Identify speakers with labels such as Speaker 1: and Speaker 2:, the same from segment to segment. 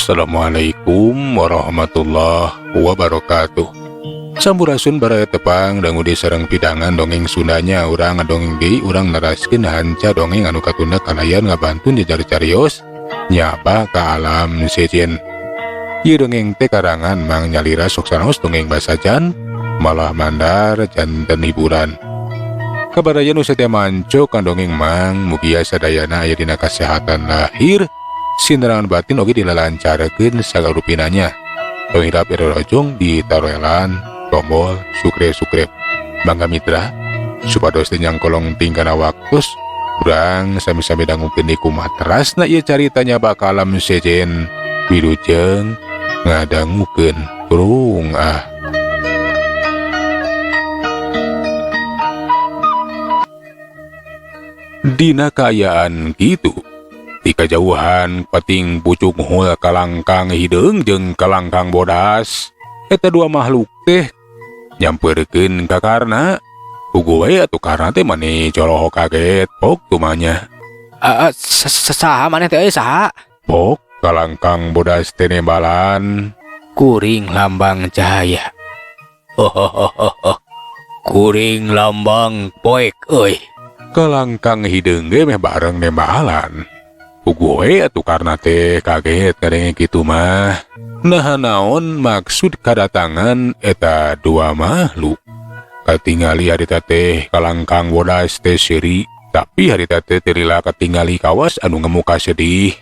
Speaker 1: Assalamualaikum warahmatullahi wabarakatuh. Sampurasun baraya tepang dangu di sareng pidangan dongeng Sundanya urang ngadongeng deui urang naraskeun hanca dongeng anu katunda kalayan ngabantun jejari-carios nyaba ka alam sejen. Ieu dongeng teh karangan Mang Nyalira sok sanaos dongeng basa jan malah mandar janten hiburan. Kabaraya nu satia manco kan dongeng Mang mugia sadayana aya dina kasehatan lahir sinerangan batin oge dilalancarkeun sagarupinanya. Penghirap erorojong di taroelan tombol sukre-sukre. Mangga mitra supados teu nyangkolong tingkana waktos urang sami-sami dangukeun di kumaha terasna ieu caritanya bakalam sejen wilujeng ngadangukeun kurung Dina kaayaan kitu di kajauhan pating pucuk hul kalangkang hideung jeung kalangkang bodas. Eta dua makhluk teh nyamperkeun ka karna puguh we atuh karna teh maneh coloho kaget pok tumanya.
Speaker 2: Saha maneh teh saha?
Speaker 1: Pok kalangkang bodas teh nembalan.
Speaker 2: Kuring lambang cahaya. Kuring lambang poek euy.
Speaker 1: Kalangkang hideung ge meh bareng nembalan. Puguh we atuh karna teh kaget kadenge kitu mah. Nah naon maksud kadatangan eta dua makhluk? Katingali harita teh kalangkang bodas teh seuri, tapi harita teh terila katingali kawas anu ngemuka sedih.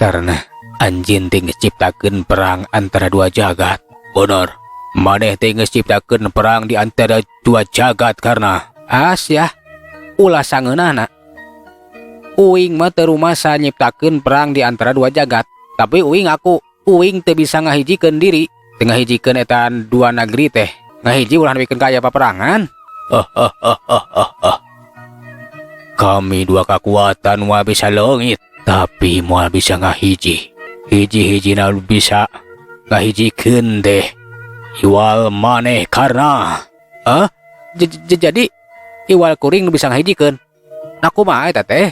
Speaker 2: Karena anjeun teh ngeciptakeun perang antara dua jagat. Bener. Maneh teh ngeciptakeun perang di antara dua jagat karena ya ulah sangeunana. Uing mah teu rumasa nyiptakeun perang di antara dua jagat. Tapi uing teu bisa ngahijikeun diri, teu ngahijikeun eta dua negeri teh. Ngahiji ulah bikin kaya paperangan. Kami dua kekuatan moal bisa leungit, tapi moal bisa ngahiji. Hiji-hijina bisa ngahijikeun teh. Iwal maneh karena jadi iwal kuring bisa ngahijikeun. Nah kumaha eta teh?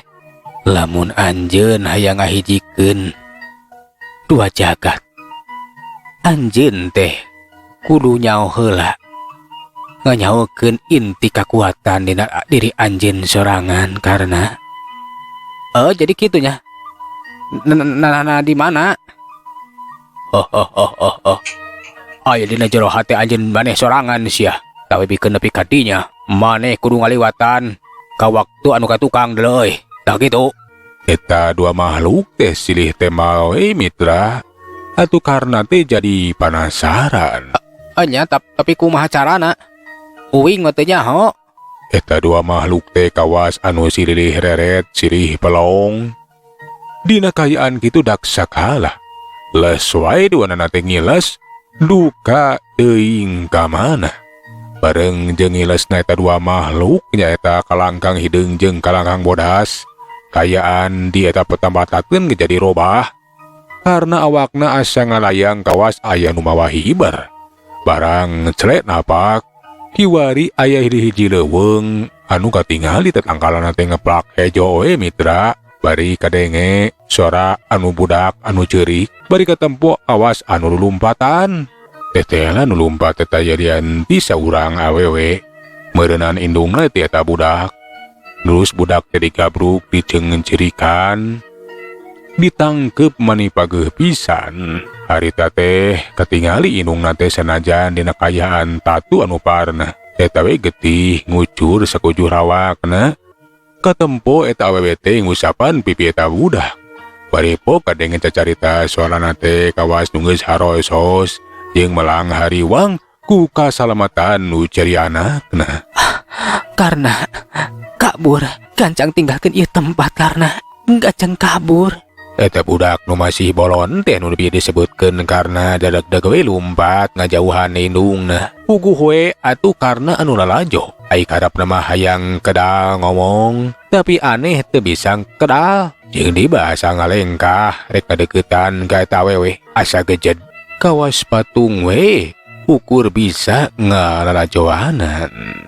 Speaker 2: Lamun anjeun hayang ngahijikeun dua jagat, anjeun teh kudu nyaho heula nganyahokeun inti kekuatan dina diri anjeun sorangan karena jadi kitunya. Nah di mana? Aya dina jero hati anjeun maneh sorangan sia. Tapi bikeun nepi ka dinya maneh kudu ngaliwatan ka waktu anu katukang deuleuy. Tah gitu.
Speaker 1: Eta dua makhluk teh silih teh mawe mitra atuh karna teh jadi penasaran.
Speaker 2: Anya tapi kumaha carana? Uing mah teu nyaho.
Speaker 1: Eta dua makhluk teh kawas anu silih reret silih pelong. Dina kaayaan kitu dak sakala. Les wae duanana teh ngiles duka teuing ka mana. Bareng jeung ngilesna eta dua makhluk nyaeta kalangkang hideung jeung kalangkang bodas. Kayaan di eta petambatakeun jadi robah karena awakna asa ngalayang kawas aya nu mawa hiber. Barang celek napak kiwari aya hiji leuweung anu katingali tetangkalana teh ngeplak hejo we mitra. Bari kadenge suara anu budak anu ceurik, bari katempo awas anu lulumpatan. Tetela nu lumpat eta jadian ti saurang awewe. Meureunnan indungna ti eta budak. Terus budak teh digabruk diceungeun-ceurikan ditangkep mani pageuh pisan. Harita teh katingali indungna teh sanajan dina kaayaan tatu anu parna eta we getih ngucur sakujur awakna. Katempo eta awewe teh ngusapan pipi eta budak. Bari pok kadenge cacarita soalana teh kawas nu geus harosos jeung melang hariwang ku kasalamatan nu cari anakna.
Speaker 2: Karena kabur gancang tinggalkeun ieu tempat karena gancang kabur.
Speaker 1: Eta budak nu masih bolon teh nu disebutkeun karena dadag-dag we lumpat ngajauhan indungna. Puguh we atuh karena anu lalajo. Ai karepna mah hayang kedal ngomong, tapi aneh teu bisa kedal. Jeung di bahasa ngalengkah rek kadeuketan ka eta awewe asa gejed. Kawas patung we ukur bisa ngalalajoanan.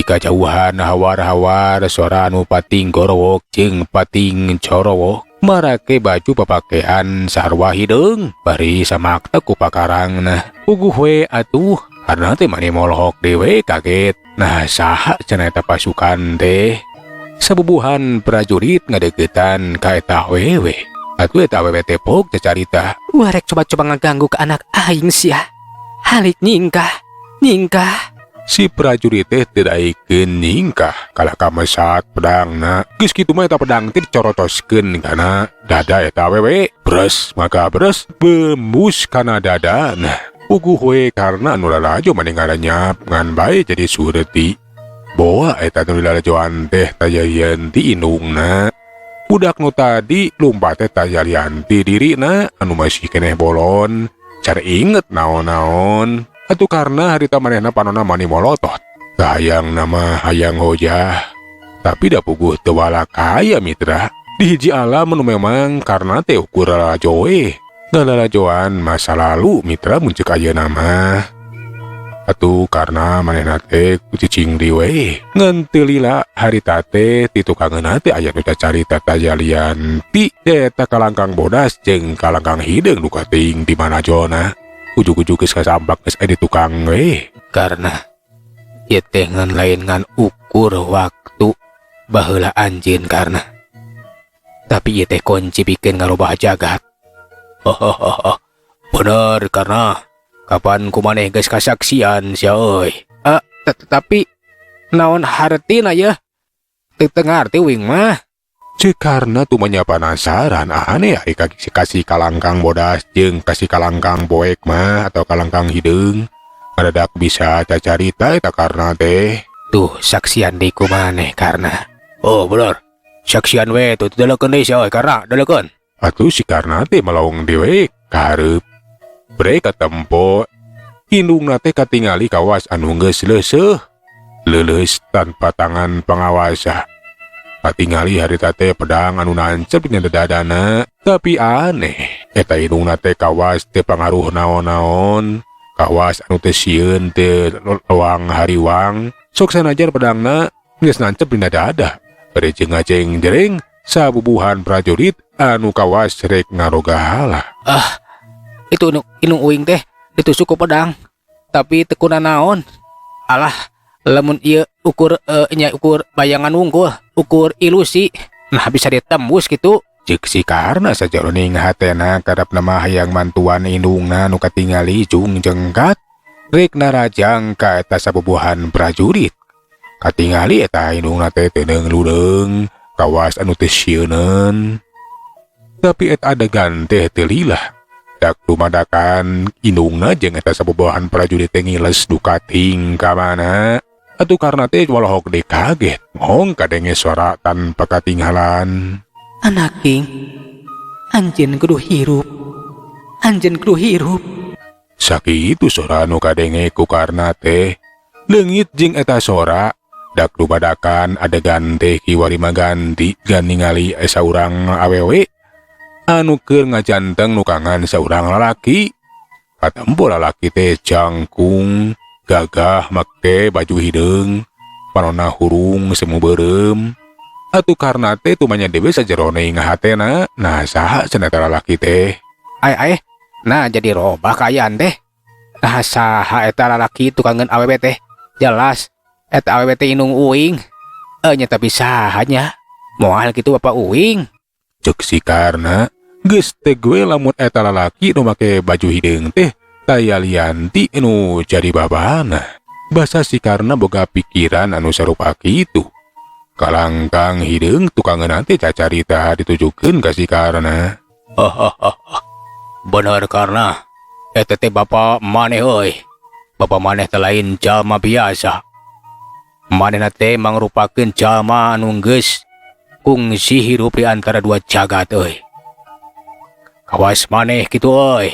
Speaker 2: Di kajauhan hawar-hawar suara anu pating gorowok jeung pating corowok marake baju papakean sarwa hideung bari samakna ku pakarangna. Puguh we atuh karena teh mani molohok dewe kaget. Nah saha cenah eta pasukan teh? Sabubuhan prajurit ngadegetan ka eta wewe. Atuh eta wewe teh pok cacarita.
Speaker 3: Warek coba-coba ngaganggu ke anak aing sia. Halik nyingkah.
Speaker 1: Si prajurit teh tedaykeun nyingkah kalah kamesat pedangna. Geus kitu mah eta pedang teh dicorotoskeun kana dada eta awewe. Bres maka bres bembus kana dadana. Puguh we karena anu lalajo mani ngaranyap ngan bae jadi sureti. Boa eta anu lalajoan teh tayayanti indungna. Budak nu tadi lumpat teh tayayanti dirina anu masih keneh bolon. Cara inget naon-naon. Atuh karena harita manehna panonna mani molotot. Hayang nama hayang hojah. Tapi da puguh teu walak kaya mitra. Di hiji alam anu memang karena teh ukur lalajoe. Lalajoan masa lalu mitra muncul ayeuna mah. Atuh karena manehna teh kucicing we. Ngan teu lila harita teh ti tukangeunna teh aya nu carita tajalian ti eta kalangkang bodas jeung kalangkang hideung nu kating di mana jona. Ujug-ujug geus kasampak geus aya di tukang we.
Speaker 2: Karena ieu teh ngan lain ngan ukur waktu baheula anjeun karena. Tapi ieu teh kunci pikeun ngarubah jagat. Bener karena kapan kumaneh geus kasaksian sia euy. Tapi naon hartina ya? Teu ngarti wing mah.
Speaker 1: Cek karena tuh penasaran aneh ya kasih kalangkang bodas jeung kasih kalangkang boek mah atau kalangkang hideung. Madadak bisa cacarita eta karena teh.
Speaker 2: Tuh saksian di kumaneh karena. Oh bener. Saksian we tuh dalekeun deui sia euy karena dalekeun.
Speaker 1: Atuh si karena teh melawung dewe ka hareup. Bre katempo indungna teh katingali kawas anu geus leuseuh. Leuleus tanpa tangan pengawasa. Katingali harita teh pedang anu nancep dina dadana. Tapi aneh eta indungna teh kawas teh pangaruh naon-naon. Kawas anu teh sieun teh lewang hariwang. Sok sanajan pedangna geus nancep dina dada. Bari jeung jereng sabubuhan prajurit anu kawas rek ngaroga halah.
Speaker 2: Itu inung uing teh ditusuk ku pedang. Tapi tekuna naon? Alah, lamun ieu ukur ukur bayangan wungkul, ukur ilusi. Nah bisa ditembus gitu.
Speaker 1: Cek si karena sajaroning hatena kadap nama hayang mantuan indungna nu katingali jung jengkat. Rek narajang ka eta sabubuhan prajurit. Katingali eta indungna teh teuneuh ludeung. Kawas anu teh sieuneun. Tapi eta adegan teh teu lilah. Dak dumadakan indungna jeung eta sabobohan prajurit teh ngiles dukating ka mana. Atuh karena teh walohok deui kaget. Ngong kadenge suara tanpa katinggalan.
Speaker 3: Anak king, anjeun kudu hirup.
Speaker 1: Sakitu suara anu kadenge ku karena teh. Leungit jeung eta suara dak dumadakan adegan teh kiwari maganti gan ningali saurang awewe anu keur ngajanteng nukangan saurang lalaki. Katempo lalaki teh jangkung gagah make baju hideung panonna hurung semu beureum. Atuh karena teh tumanya dewe sajeroning hatena. Nah saha cenah eta lalaki teh?
Speaker 2: Ai nah jadi robah kayaan teh. Nah saha eta lalaki tukangan awewe teh? Jelas eta awewe teh inung uing. Nya tapi sahanya moal kitu bapak uing.
Speaker 1: Cek si karena geus teh gue lamun eta lalaki nu make baju hideung teh tayalianti anu jadi babana. Basa si karena boga pikiran anu sarupa kitu. Kalangkang hideung tukangeun teh cacarita ditujukeun ka si karena.
Speaker 2: Bener karena eta teh bapa maneh euy. Bapa maneh teh lain jalma biasa. Manehna teh mangrupakeun jalma anu geus kungsi hirup di antara dua jagat euy. Kawas maneh kitu euy.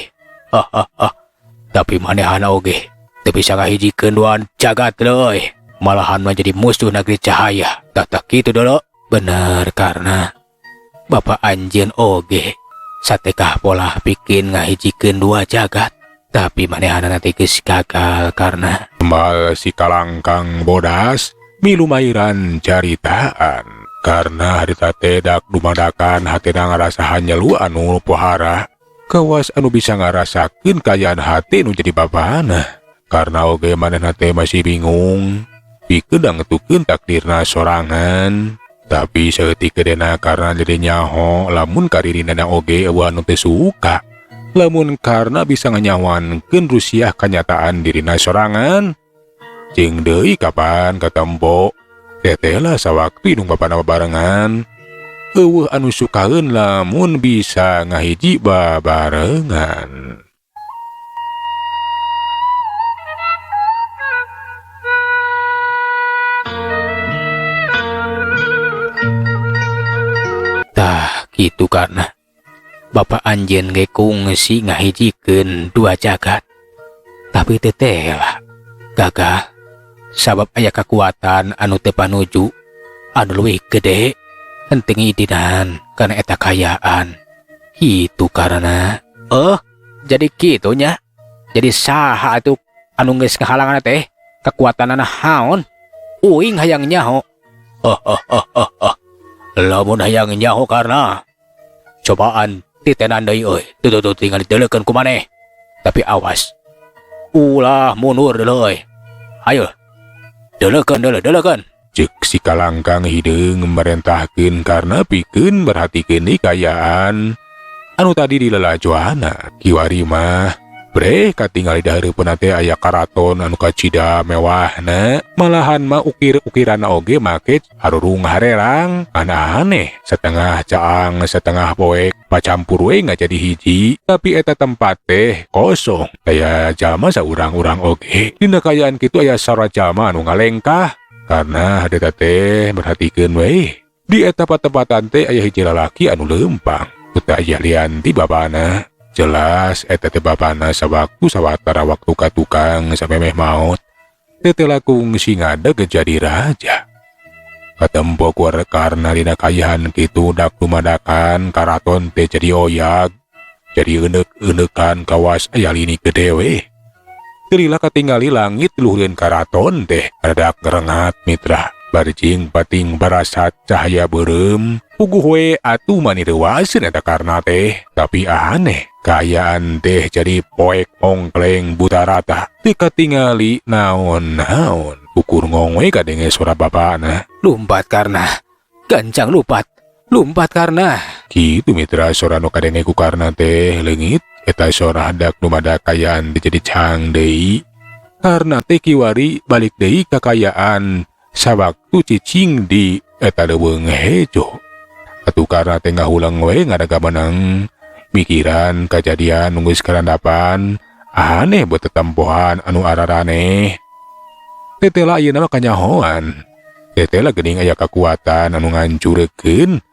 Speaker 2: Tapi manehana oge teu bisa ngahijikeun dua jagat euy. Malahan menjadi musuh negeri cahaya. Tak kitu dulu. Bener karena bapak anjeun oge satekah pola bikin ngahijikeun dua jagat. Tapi manehana teh geus gagal karena
Speaker 1: Kembal si kalangkang bodas milumairan caritaan karena harita dak dumadakan hatena ngarasa hanyelu anu pohara kawas anu bisa ngarasakeun kayaan hati nu jadi babana karena oge manehna teh masih bingung pikeun da ngetukeun takdirna sorangan tapi saeutik kedena karena jadi nyaho lamun karirinana oge eueuh anu teu suka lamun karena bisa nganyawankeun rusiah kanyataan dirina sorangan jeung deui kapan katempo teteh lah sawaktu indung bapana barengan eueuh anu sukaeun lamun bisa ngahiji babarengan.
Speaker 2: Tah gitu karena Bapak Anjeun ge kungsi ngahijikeun dua jagat. Tapi teteh lah gagah sabab aya kekuatan anu teu panuju anu leuwih gede henteu idinan kana eta kayaan. Itu karena jadi kitunya. Jadi saha atuh anu geus ngahalangan teh kekuatanana haon? Uing hayang nyaho. Lamun hayang nyaho karena cobaan titenan deui euy. Tuh tinggal dideleukeun ku maneh. Tapi awas. Ulah mundur deuleu euy. Ayo. Deleukeun.
Speaker 1: Cek si kalangkang hideung merentahkeun karena pikeun berhatikeun kayaan anu tadi dilelajoana kiwari mah bre katingali dahareupna teh aya karaton anu kacida mewahna malahan mah ukir-ukirana oge make harurung harerang aneh setengah caang setengah poek pacampur we jadi hiji tapi eta tempat teh kosong aya jalma saurang-urang oge dina kayaan kitu aya sara jalma anu ngalengkah karena hadeta teh berhatikeun we di eta patempatan teh aya hiji lalaki anu leumpang uta aya lian di babana jelas eta teh babana sawaktu sawatara waktu ka tukang samemeh maot teh lakung singada jadi raja katempo karena dina kayahan kitu dak lumadakan karaton teh jadi oyag jadi euneuk-eunekan kawas aya lini gede we Terila katingali langit luhureun karaton teh rada ngerengat mitra barjing pating barasat cahaya beureum puguh we atuh mani reuaseun eta karna teh tapi aneh kayaan teh jadi poek ongkleng buta rata teu katingali naon-naon ukur ngong we kadenge suara bapana
Speaker 2: Lumpat karena gancang lumpat karena
Speaker 1: kitu mitra suara nu kadenge ku karna teh leungit eta sora hendak lumadak kayaan dijadi cang deui karena teh kiwari balik deui kakayaan sawaktu cicing di eta leuweung hejo atuh karena teh ngahulang we ngadaga menang mikiran kejadian nunggu karandapan aneh buat tetempohan anu araraneh tetela ieu nama kanyahoan tetela geuning aya kekuatan anu ngancurekeun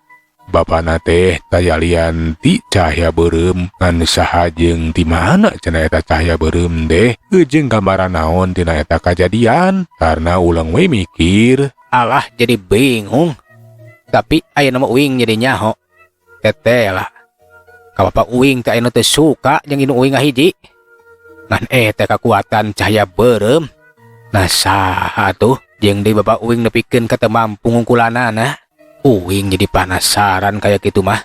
Speaker 1: bapana teh tayalian ti cahaya beureum ngan saha jeung di mana cenah eta cahaya beureum deh jeung gambaran naon tina eta kajadian karena ulang we mikir
Speaker 2: alah jadi bingung tapi aya nama uing jadi nyaho teteh lah ka bapak uing teh anu teu suka jeung inu uing ngahiji ngan eta kekuatan cahaya beureum nah saha atuh jeung di bapak uing nepikeun ka teu mampu ngungkulanana uing jadi penasaran kayak gitu mah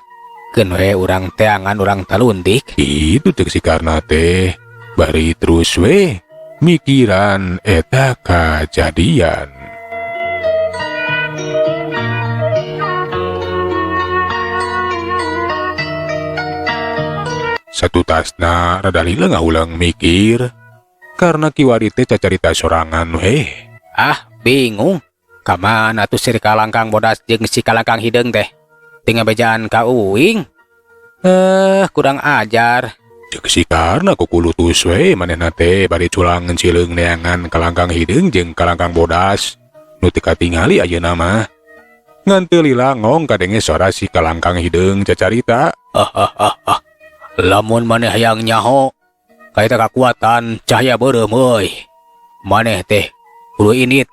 Speaker 2: keun we urang teangan urang taluntik
Speaker 1: itu cek si karna teh bari terus we mikiran eta kajadian satu tasna rada lila ngahulang mikir karena kiwari teh cacarita sorangan we
Speaker 2: bingung kamana tuh si kalangkang bodas jeung si kalangkang hideung teh tinggal bejaan ka uing kurang ajar
Speaker 1: cek si karna kukulutus we manehna teh bari culang cileung neangan kalangkang hideung jeung kalangkang bodas nu teu katingali ayeuna mah ngan teu lila ngong kadenge suara si kalangkang hideung cacarita
Speaker 2: lamun maneh hayang nyaho kaita kekuatan cahaya beureum euy maneh teh kudu init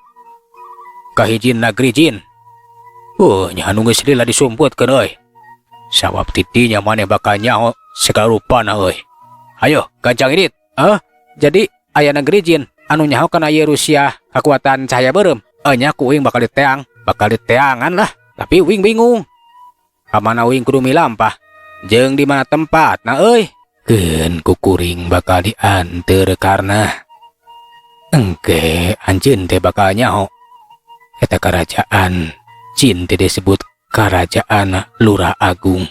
Speaker 2: kahijin nagri jin nya anu geus lila disumputkeun euy sabab titinya maneh bakal nyaho segala rupana euy ayo gancang init jadi aya nagri jin anu nyaho kana ieu Rusia kekuatan cahaya beureum Enya ku uing bakal diteangan lah. Tapi uing bingung. Kamana uing kudu milampah? Jeung di mana tempat? Nah keun kukuring bakal dianter karena engke anjeun teh bakal nyaho. Eta kerajaan Jin teh disebut Kerajaan Lurah Agung.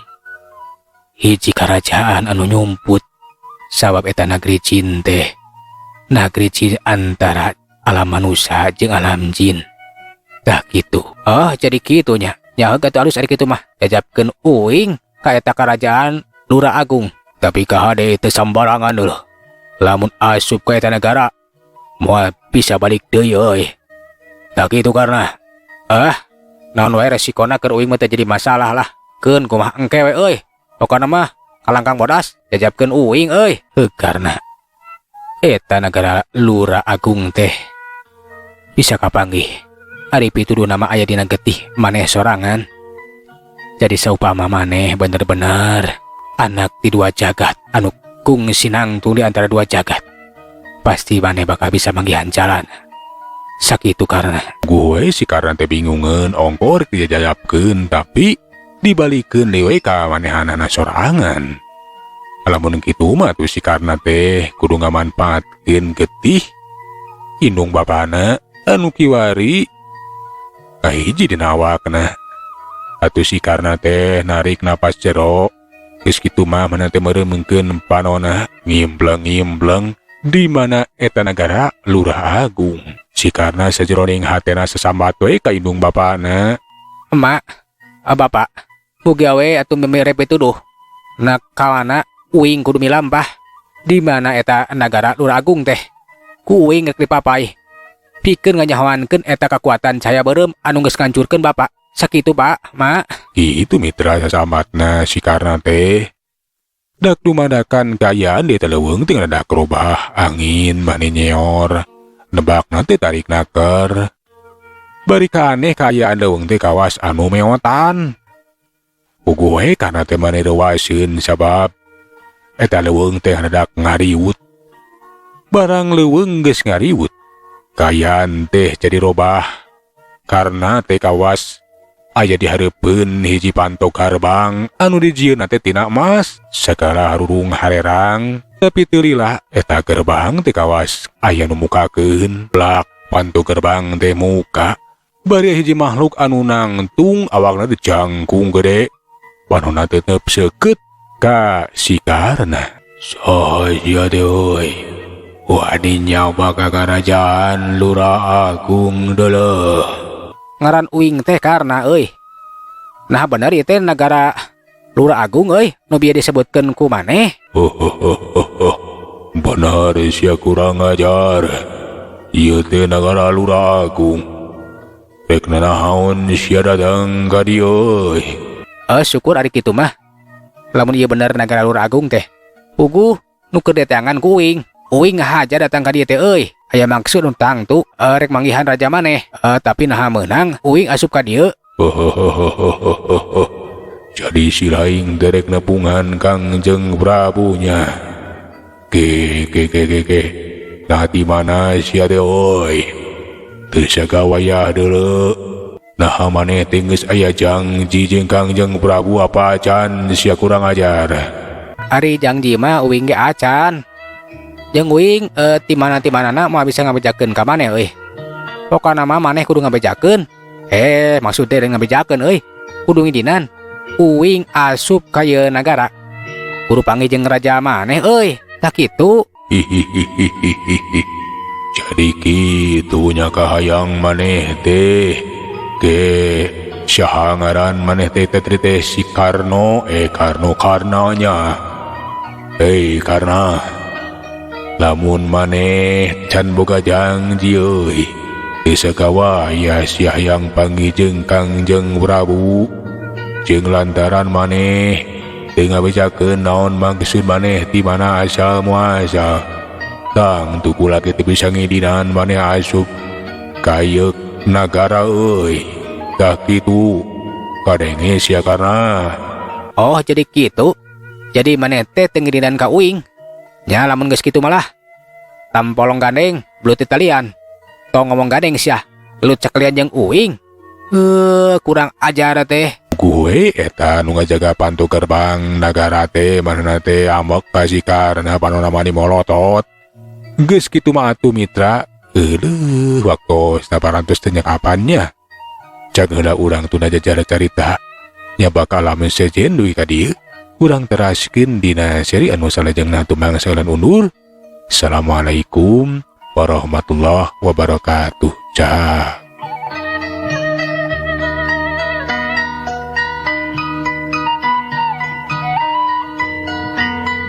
Speaker 2: Hiji kerajaan anu nyumput sabab eta negeri Jin teh negeri Jin antara alam manusia jeung alam jin. Tah gitu. Jadi kitunya. Nya gatu alus ari kitu mah. Jajabkeun uing ka eta kerajaan Lurah Agung. Tapi kahade teu sambarangan dulu. Lamun asup ka eta negara moal bisa balik deui euy. Tak gitu karena naon wae resikona keur uing mah teu jadi masalah lah. Keun kumaha engke we euy. Pokona mah kalangkang bodas jajabkeun uing euy. Karena eta negara Lurah Agung teh bisa kapanggih ari pituduh nama aya dina getih maneh sorangan. Jadi saupama maneh bener-bener anak di dua jagat anu kungsi nangtung di antara dua jagat, pasti maneh bakal bisa manggihan jalan. Sakitu karena
Speaker 1: gue si karena teh bingungan ongkor dia jawabkeun tapi dibalikeun dewe ka manehanana sorangan. Lamun kitu mah tuh si karena teh kudu ngamanfaatkeun getih indung bapana anu kiwari kahiji dina awakna. Atuh si karena teh narik napas jero. Geus kitu mah mana teh meureumeungkeun panonna ngimbleng-ngimbleng di mana eta negara Lurah Agung. Si karena sajeroning hatena sesambat we ka indung bapana.
Speaker 2: Emak, bapak, mugi awe atuh memirep pituduh. Nak kawana uing kudu milampah di mana eta negara Lurah Agung teh. Ku uing rek dipapai. Pikeun nganyahoankeun eta kekuatan cahaya beureum anu geus ngancurkeun bapak. Sakitu Pak, Mak.
Speaker 1: Itu mitra sasambatna si karena teh. Dak dumadakan kayaan di teleuweung teh ngadak robah angin mane nyeor. Nebakna teh tarik naker. Bari aneh kayaan leuweung teh kawas anu meotan. Puguh we kana teh mane reuwaseun sabab eta leuweung teh ngadak ngariwut. Barang leuweung geus ngariwut, kayaan teh jadi robah. Karena teh kawas aya dihareupeun hiji panto gerbang anu dijieun teh tina emas sagala harurung harerang. Tapi teu lila eta gerbang teh kawas aya nu mukakeun blak panto gerbang teh muka bari hiji makhluk anu nangtung awakna teh jangkung gede wanuna teh nepseukeut ka si karena. Saya teh euy wani nyawa ka kerajaan Lurah Agung deuleuh.
Speaker 2: Ngaran uing teh karena euy. Nah bener ieu teh negara Lurah Agung euy nu bieu disebutkeun ku maneh.
Speaker 1: Benar sia kurang ajar. Ieu teh negara Lurah Agung. Rek nanaon sia datang ka dieu euy.
Speaker 2: Syukur ari kitu mah. Lamun ieu bener negara Lurah Agung teh, puguh nu keur deteangan ku uing. Uing ngahaja datang ka dieu teh euy. Aya maksud nu tangtu rek manggihan raja maneh. Tapi naha meunang uing asup ka dieu.
Speaker 1: Jadi si laing derek nepungan Kangjeng Prabunya. Ke. Nah di mana sia teh oi? Teu sagawaya deuleu. Nah maneh teh geus aya janji jeung Kangjeng Prabu apa acan sia kurang ajar.
Speaker 2: Ari janji mah uing ge acan. Jeung uing ti mana-timanana moal bisa ngabejakeun ka maneh euy. Pokona mah maneh kudu ngabejakeun. Maksud teh ngabejakeun euy. Kudu ngidinan uing asup ka ieu nagara. Kudu panggih jeung raja maneh euy. Tak kitu.
Speaker 1: Jadi kitu nya kahayang maneh teh. Ke saha ngaran maneh teh teh si Karno Karnanya. Karna lamun maneh can boga janji euy. Disagawaya si hayang panggih jeung Kangjeng Prabu. Jeung lantaran maneh teu ngabejakeun naon maksud maneh ti mana asal muasal. Tang tukula teh bisa ngidinan maneh asup ka ieu nagara euy. Tah kitu kadenge sia karena.
Speaker 2: Jadi kitu. Jadi maneh teh teu ngidinan ka uing. Nya lamun geus kitu malah tampolong gandeng belut talian. Tong ngomong gandeng sia. Lu cekalian yang uing. Kurang ajar teh.
Speaker 1: Gue eta nu ngajaga pantu gerbang nagara teh manehna teh amok kasih karena panonamani molotot. Geus kitu mah atuh mitra. Waktu saparantos teh nyakapannya. Cak heula urang tuna jajara carita. Nya bakal lamun sejen duwi ka dieu. Urang teraskeun dina seri anu salajengna tumangsa lan undur. Assalamualaikum warahmatullahi wabarakatuh. Cak.